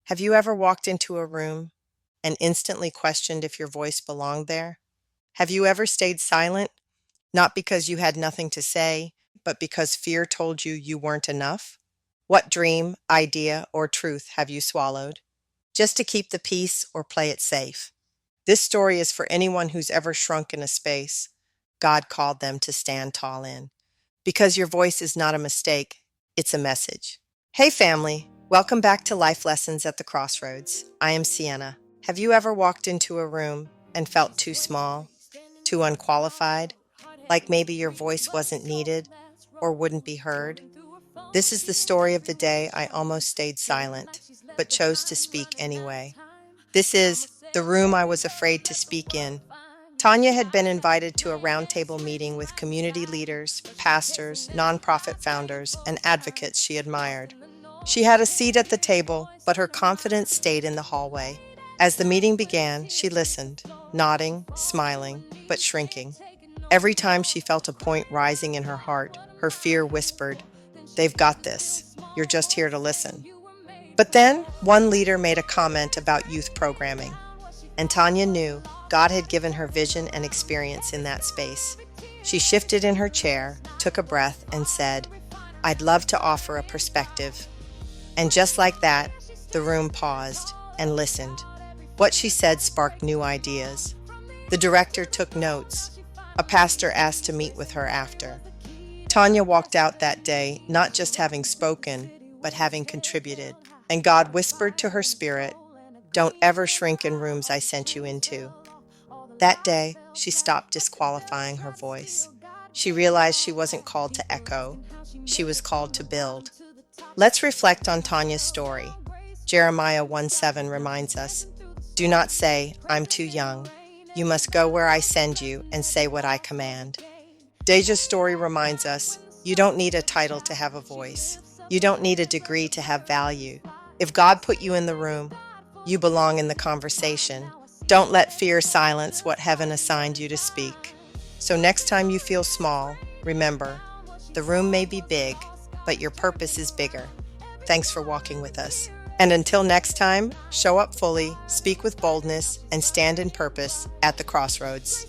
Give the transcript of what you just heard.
Have you ever walked into a room and instantly questioned if your voice belonged there? Have you ever stayed silent, not because you had nothing to say, but because fear told you you weren't enough? What dream, idea, or truth have you swallowed, just to keep the peace or play it safe? This story is for anyone who's ever shrunk in a space God called them to stand tall in. Because your voice is not a mistake, it's a message. Hey family, welcome back to Life Lessons at the Crossroads. I am Sienna. Have you ever walked into a room and felt too small, too unqualified, like maybe your voice wasn't needed or wouldn't be heard? This is the story of the day I almost stayed silent, but chose to speak anyway. This is the room I was afraid to speak in. Tanya had been invited to a roundtable meeting with community leaders, pastors, nonprofit founders, and advocates she admired. She had a seat at the table, but her confidence stayed in the hallway. As the meeting began, she listened, nodding, smiling, but shrinking. Every time she felt a point rising in her heart, her fear whispered, "They've got this. You're just here to listen." But then, one leader made a comment about youth programming, and Tanya knew God had given her vision and experience in that space. She shifted in her chair, took a breath, and said, "I'd love to offer a perspective." And just like that, the room paused and listened. What she said sparked new ideas. The director took notes. A pastor asked to meet with her after. Tanya walked out that day, not just having spoken, but having contributed. And God whispered to her spirit, "Don't ever shrink in rooms I sent you into." That day, she stopped disqualifying her voice. She realized she wasn't called to echo. She was called to build. Let's reflect on Tanya's story. Jeremiah 1:7 reminds us, "Do not say, 'I'm too young.' You must go where I send you and say what I command." Deja's story reminds us, you don't need a title to have a voice. You don't need a degree to have value. If God put you in the room, you belong in the conversation. Don't let fear silence what heaven assigned you to speak. So next time you feel small, remember, the room may be big, but your purpose is bigger. Thanks for walking with us. And until next time, show up fully, speak with boldness, and stand in purpose at the crossroads.